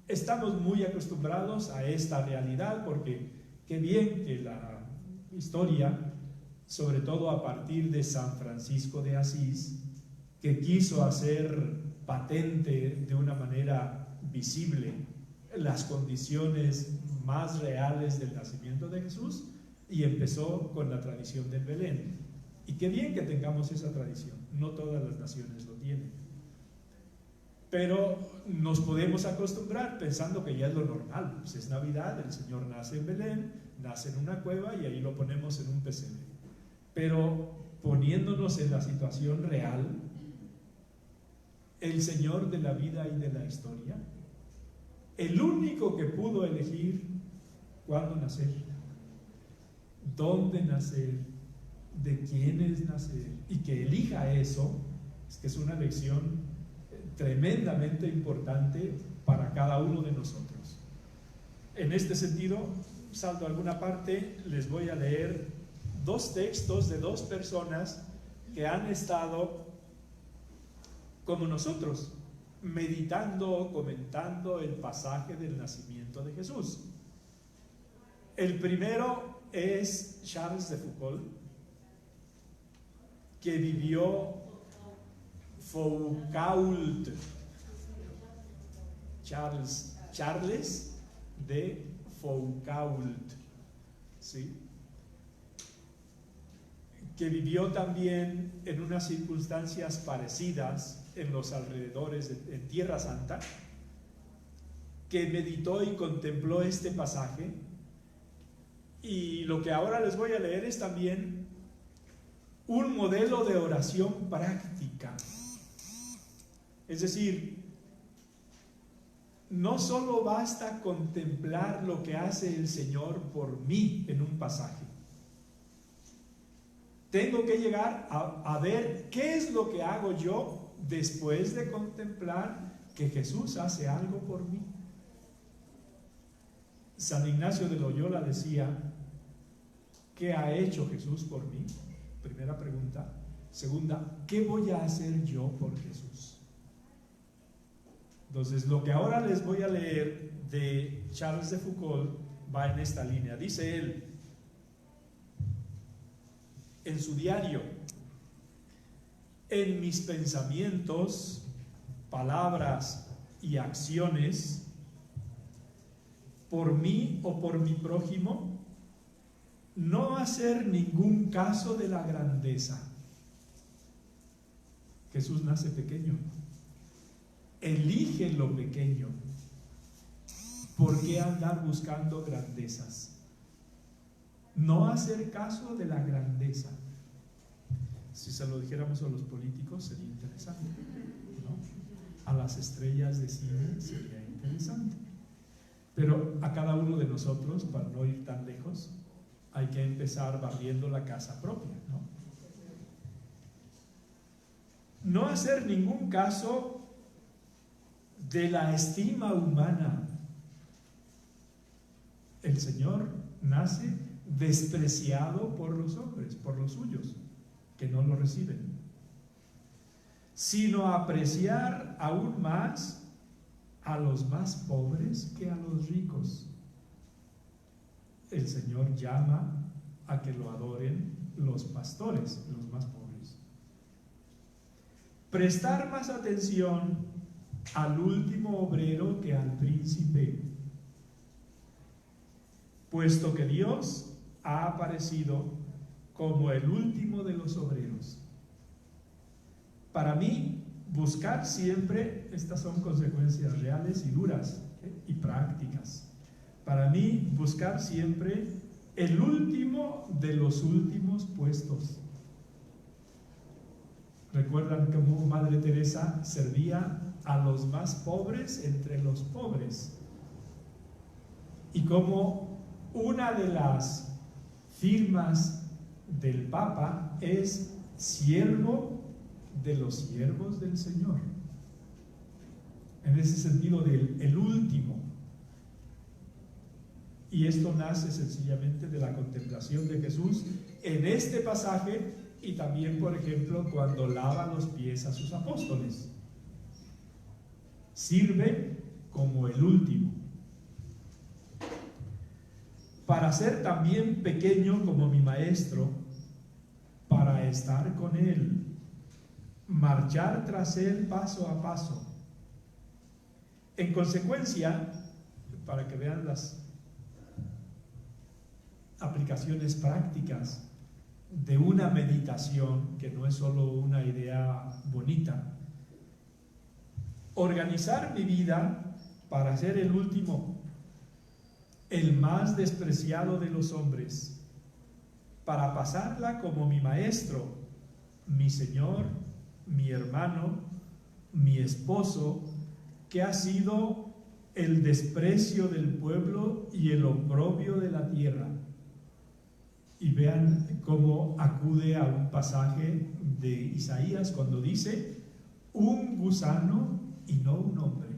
Estamos muy acostumbrados a esta realidad porque qué bien que la historia, sobre todo a partir de San Francisco de Asís, que quiso hacer patente de una manera visible las condiciones más reales del nacimiento de Jesús, y empezó con la tradición del Belén. Y qué bien que tengamos esa tradición, no todas las naciones lo tienen. Pero nos podemos acostumbrar pensando que ya es lo normal, pues es Navidad, el Señor nace en Belén, nace en una cueva y ahí lo ponemos en un pesebre. Pero poniéndonos en la situación real, el Señor de la vida y de la historia, el único que pudo elegir cuándo nacer, dónde nacer, de quiénes nacer, y que elija eso, es que es una lección tremendamente importante para cada uno de nosotros. En este sentido, salto a alguna parte, les voy a leer 2 textos de 2 personas que han estado como nosotros, meditando, comentando el pasaje del nacimiento de Jesús. El primero es Charles de Foucault, que vivió Foucault, Charles de Foucault, ¿sí? Que vivió también en unas circunstancias parecidas en los alrededores en Tierra Santa, que meditó y contempló este pasaje. Y lo que ahora les voy a leer es también un modelo de oración práctica. Es decir, no solo basta contemplar lo que hace el Señor por mí en un pasaje. Tengo que llegar a ver qué es lo que hago yo después de contemplar que Jesús hace algo por mí. San Ignacio de Loyola decía: ¿qué ha hecho Jesús por mí? Primera pregunta. Segunda, ¿qué voy a hacer yo por Jesús? Entonces, lo que ahora les voy a leer de Charles de Foucault va en esta línea. Dice él en su diario: en mis pensamientos, palabras y acciones, por mí o por mi prójimo, no hacer ningún caso de la grandeza. Jesús nace pequeño, elige lo pequeño. ¿Por qué andar buscando grandezas? No hacer caso de la grandeza. Si se lo dijéramos a los políticos sería interesante, ¿no? A las estrellas de cine sería interesante. Pero a cada uno de nosotros, para no ir tan lejos, hay que empezar barriendo la casa propia, ¿no? No hacer ningún caso de la estima humana. El Señor nace despreciado por los hombres, por los suyos, que no lo reciben, sino apreciar aún más a los más pobres que a los ricos. El Señor llama a que lo adoren los pastores, los más pobres. Prestar más atención al último obrero que al príncipe, puesto que Dios ha aparecido como el último de los obreros. Para mí, buscar siempre, estas son consecuencias reales y duras, y prácticas. Para mí, buscar siempre el último de los últimos puestos. ¿Recuerdan cómo Madre Teresa servía a los más pobres entre los pobres? Y cómo una de las firmas del Papa es siervo de los siervos del Señor. En ese sentido del el último. Y esto nace sencillamente de la contemplación de Jesús en este pasaje, y también, por ejemplo, cuando lava los pies a sus apóstoles. Sirve como el último. Para ser también pequeño como mi maestro, para estar con él, marchar tras él paso a paso. En consecuencia, para que vean las aplicaciones prácticas de una meditación, que no es solo una idea bonita, organizar mi vida para ser el último, el más despreciado de los hombres, para pasarla como mi maestro, mi Señor, mi hermano, mi esposo, que ha sido el desprecio del pueblo y el oprobio de la tierra. Y vean cómo acude a un pasaje de Isaías cuando dice: un gusano y no un hombre,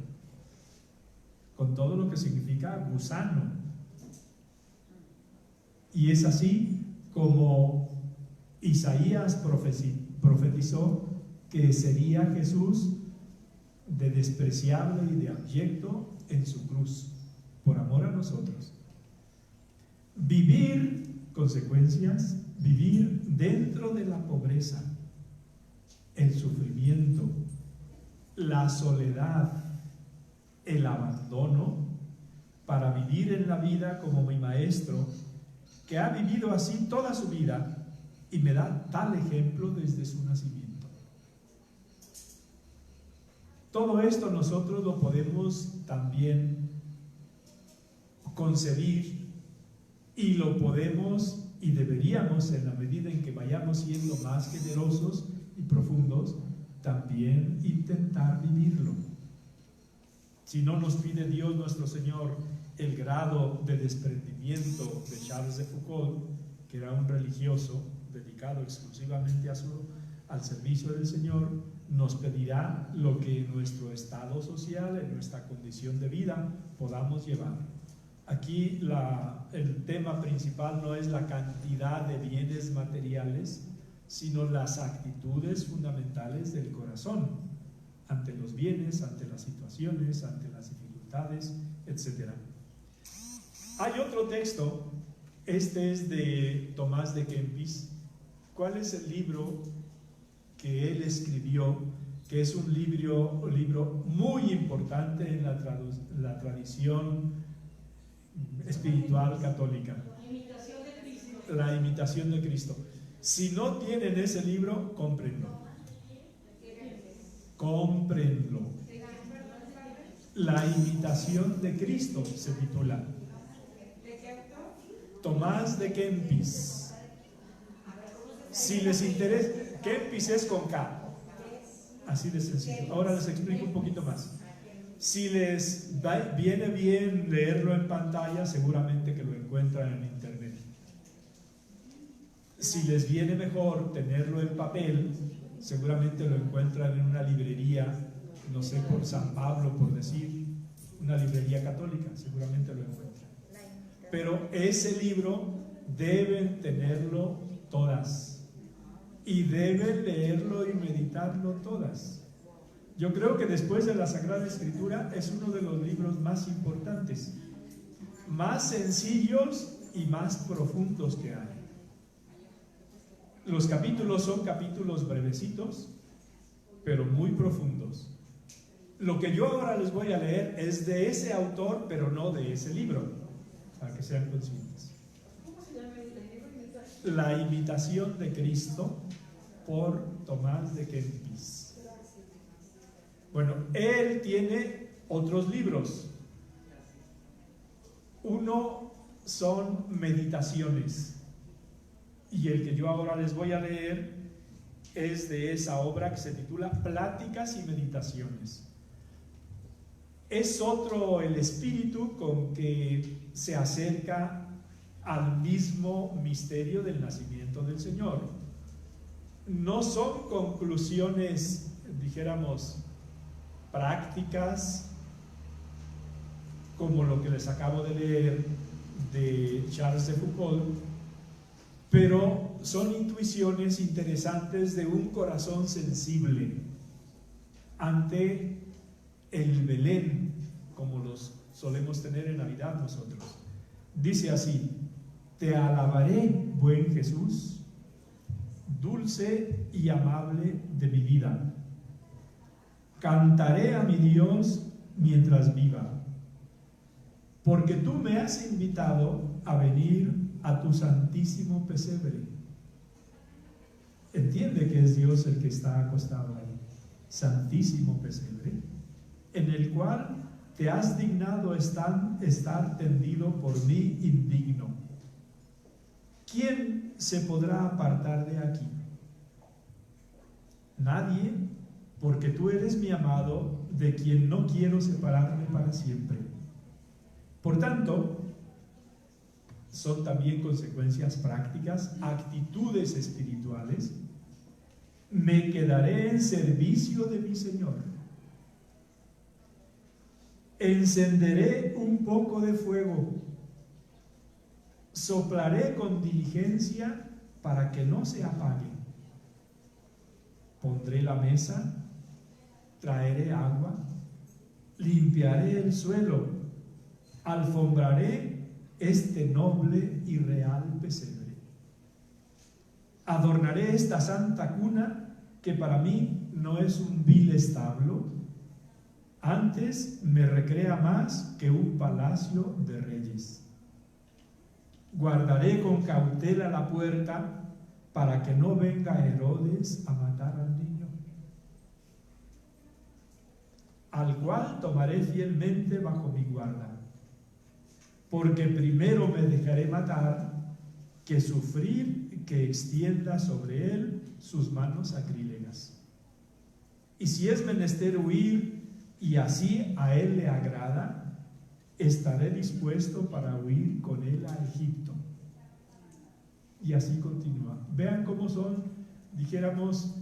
con todo lo que significa gusano. Y es así como Isaías profetizó que sería Jesús de despreciable y de abyecto en su cruz, por amor a nosotros. Vivir consecuencias, vivir dentro de la pobreza, el sufrimiento, la soledad, el abandono, para vivir en la vida como mi maestro, que ha vivido así toda su vida y me da tal ejemplo desde su nacimiento. Todo esto nosotros lo podemos también concebir y lo podemos y deberíamos, en la medida en que vayamos siendo más generosos y profundos, también intentar vivirlo. Si no nos pide Dios nuestro Señor el grado de desprendimiento de Charles de Foucault, que era un religioso dedicado exclusivamente al servicio del Señor, nos pedirá lo que en nuestro estado social, en nuestra condición de vida, podamos llevar. Aquí el tema principal no es la cantidad de bienes materiales, sino las actitudes fundamentales del corazón ante los bienes, ante las situaciones, ante las dificultades, etc. Hay otro texto, este es de Tomás de Kempis. ¿Cuál es el libro que él escribió? Que es un libro muy importante en la tradición espiritual católica. La imitación de Cristo. Si no tienen ese libro, cómprenlo. Cómprenlo. La imitación de Cristo se titula. Tomás de Kempis. Si les interesa, Kempis es con K. Así de sencillo. Ahora les explico un poquito más. Si les viene bien leerlo en pantalla, seguramente que lo encuentran en internet. Si les viene mejor tenerlo en papel, seguramente lo encuentran en una librería, no sé, por San Pablo, por decir, una librería católica, seguramente lo encuentran. Pero ese libro deben tenerlo todas y deben leerlo y meditarlo todas. Yo creo que después de la Sagrada Escritura es uno de los libros más importantes, más sencillos y más profundos que hay. Los capítulos son capítulos brevecitos, pero muy profundos. Lo que yo ahora les voy a leer es de ese autor, pero no de ese libro, para que sean conscientes. La imitación de Cristo, por Tomás de Kempis. Bueno, él tiene otros libros. Uno son meditaciones, y el que yo ahora les voy a leer es de esa obra que se titula Pláticas y Meditaciones. Es otro el espíritu con que se acerca al mismo misterio del nacimiento del Señor. No son conclusiones, dijéramos, prácticas como lo que les acabo de leer de Charles de Foucault, pero son intuiciones interesantes de un corazón sensible ante el Belén, como los solemos tener en Navidad nosotros. Dice así: te alabaré, buen Jesús, dulce y amable de mi vida. Cantaré a mi Dios mientras viva, porque tú me has invitado a venir a tu santísimo pesebre. Entiende que es Dios el que está acostado ahí, santísimo pesebre, en el cual te has dignado estar tendido por mí indigno. ¿Quién se podrá apartar de aquí? Nadie, porque tú eres mi amado, de quien no quiero separarme para siempre. Por tanto, son también consecuencias prácticas, actitudes espirituales. Me quedaré en servicio de mi Señor. Encenderé un poco de fuego. Soplaré con diligencia para que no se apague. Pondré la mesa, traeré agua, limpiaré el suelo, alfombraré este noble y real pesebre. Adornaré esta santa cuna que para mí no es un vil establo, antes me recrea más que un palacio de reyes. Guardaré con cautela la puerta para que no venga Herodes a matar al niño, al cual tomaré fielmente bajo mi guarda, porque primero me dejaré matar que sufrir que extienda sobre él sus manos sacrílegas. Y si es menester huir y así a él le agrada, estaré dispuesto para huir con él a Egipto. Y así continúa. Vean cómo son, dijéramos,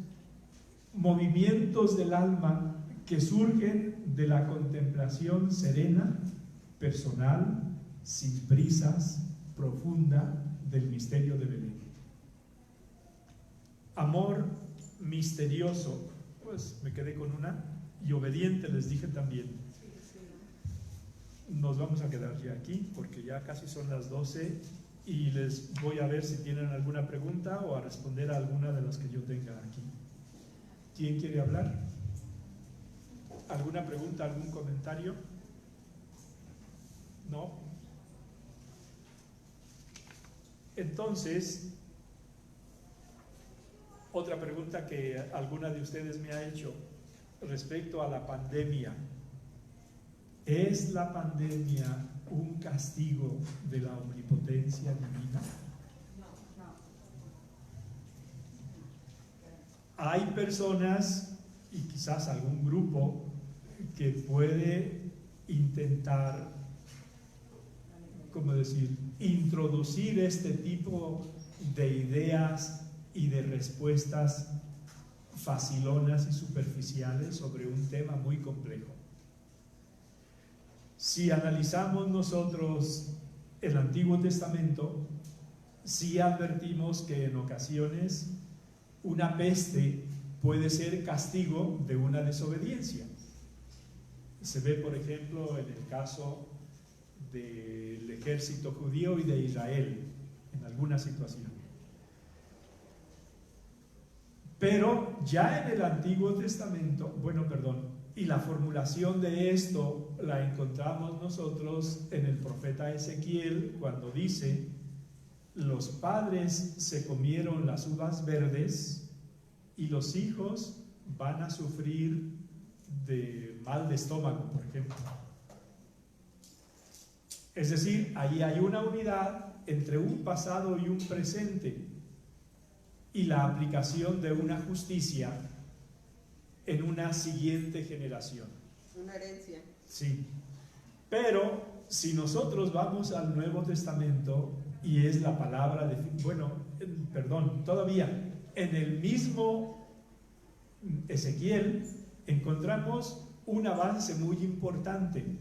movimientos del alma que surgen de la contemplación serena, personal, sin prisas, profunda del misterio de Belén. Amor misterioso, pues me quedé con una, y obediente les dije también. Nos vamos a quedar ya aquí porque ya casi son las 12 y les voy a ver si tienen alguna pregunta o a responder a alguna de las que yo tenga aquí. ¿Quién quiere hablar? ¿Alguna pregunta, algún comentario? ¿No? Entonces, otra pregunta que alguna de ustedes me ha hecho respecto a la pandemia. ¿Es la pandemia un castigo de la omnipotencia divina? Hay personas, y quizás algún grupo, que puede intentar, ¿cómo decir?, introducir este tipo de ideas y de respuestas facilonas y superficiales sobre un tema muy complejo. Si analizamos nosotros el Antiguo Testamento, sí advertimos que en ocasiones una peste puede ser castigo de una desobediencia. Se ve, por ejemplo, en el caso del ejército judío y de Israel, en alguna situación. Pero ya en el Antiguo Testamento, y la formulación de esto la encontramos nosotros en el profeta Ezequiel, cuando dice: los padres se comieron las uvas verdes y los hijos van a sufrir de mal de estómago, por ejemplo. Es decir, ahí hay una unidad entre un pasado y un presente y la aplicación de una justicia en una siguiente generación. Una herencia. Sí. Pero si nosotros vamos al Nuevo Testamento, y es la palabra de... todavía en el mismo Ezequiel encontramos un avance muy importante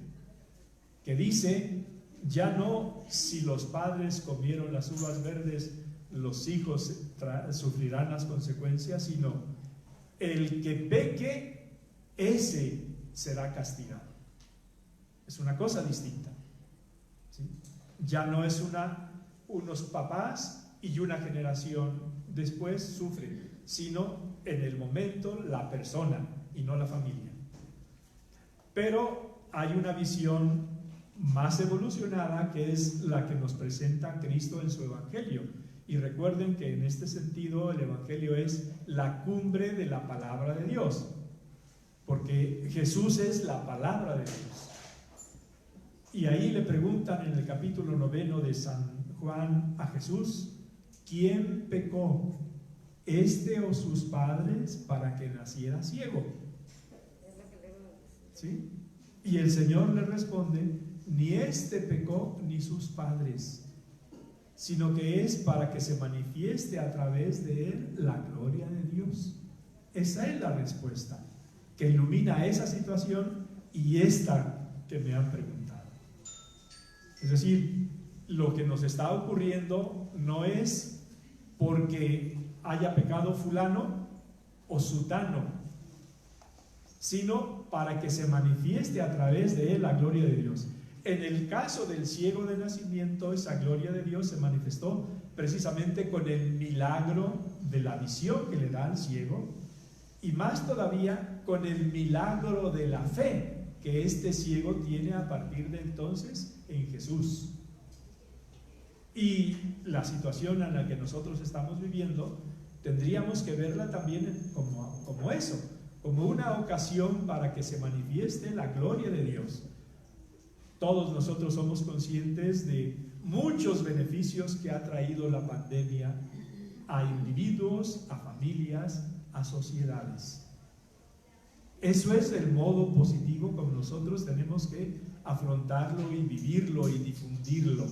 que dice: ya no si los padres comieron las uvas verdes, los hijos sufrirán las consecuencias, sino el que peque, ese será castigado. Es una cosa distinta, ¿sí? Ya no es unos papás y una generación después sufren, sino en el momento la persona y no la familia. Pero hay una visión más evolucionada que es la que nos presenta Cristo en su Evangelio. Y recuerden que en este sentido el Evangelio es la cumbre de la palabra de Dios, porque Jesús es la palabra de Dios. Y ahí le preguntan en el capítulo 9 de San Juan a Jesús: ¿quién pecó, este o sus padres, para que naciera ciego? ¿Sí? Y el Señor le responde: ni este pecó ni sus padres, sino que es para que se manifieste a través de él la gloria de Dios. Esa es la respuesta que ilumina esa situación y esta que me han preguntado. Es decir, lo que nos está ocurriendo no es porque haya pecado fulano o sutano, sino para que se manifieste a través de él la gloria de Dios. En el caso del ciego de nacimiento, esa gloria de Dios se manifestó precisamente con el milagro de la visión que le da al ciego, y más todavía con el milagro de la fe que este ciego tiene a partir de entonces en Jesús. Y la situación en la que nosotros estamos viviendo tendríamos que verla también como eso, como una ocasión para que se manifieste la gloria de Dios. Todos nosotros somos conscientes de muchos beneficios que ha traído la pandemia a individuos, a familias, a sociedades. Eso es el modo positivo como nosotros tenemos que afrontarlo y vivirlo y difundirlo.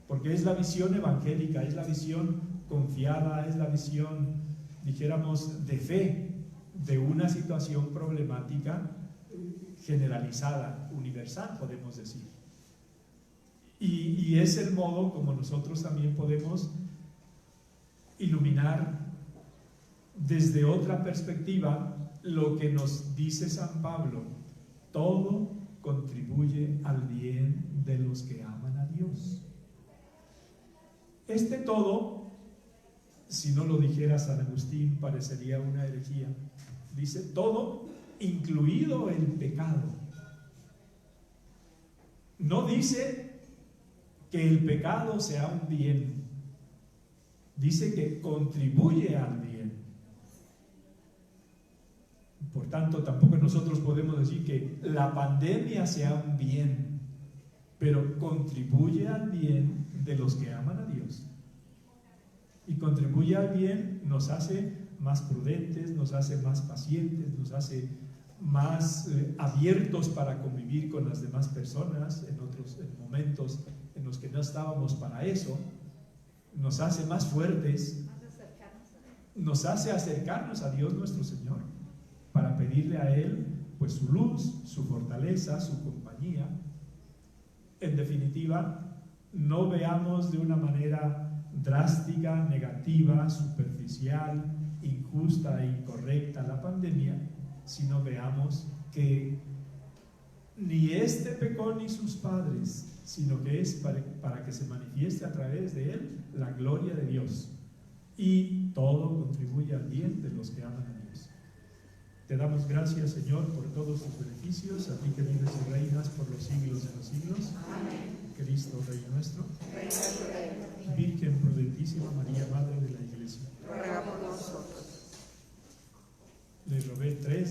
Porque es la visión evangélica, es la visión confiada, es la visión, dijéramos, de fe de una situación problemática generalizada, universal, podemos decir. Y es el modo como nosotros también podemos iluminar desde otra perspectiva lo que nos dice San Pablo: todo contribuye al bien de los que aman a Dios. Este todo, si no lo dijera San Agustín, parecería una herejía. Dice todo, incluido el pecado. No dice que el pecado sea un bien, dice que contribuye al bien. Por tanto, tampoco nosotros podemos decir que la pandemia sea un bien, pero contribuye al bien de los que aman a Dios. Y contribuye al bien, nos hace más prudentes, nos hace más pacientes, nos hace más abiertos para convivir con las demás personas en otros momentos en los que no estábamos para eso, nos hace más fuertes, nos hace acercarnos a Dios nuestro Señor, para pedirle a Él pues su luz, su fortaleza, su compañía. En definitiva, no veamos de una manera drástica, negativa, superficial, injusta e incorrecta la pandemia, sino veamos que ni éste pecó ni sus padres, sino que es para que se manifieste a través de él la gloria de Dios, y todo contribuye al bien de los que aman a Dios. Te damos gracias, Señor, por todos tus beneficios, a ti que vives y reinas por los siglos de los siglos. Amén. Cristo, Rey nuestro. Virgen prudentísima María, Madre de la Iglesia. ruega por nosotros. Le robé 3.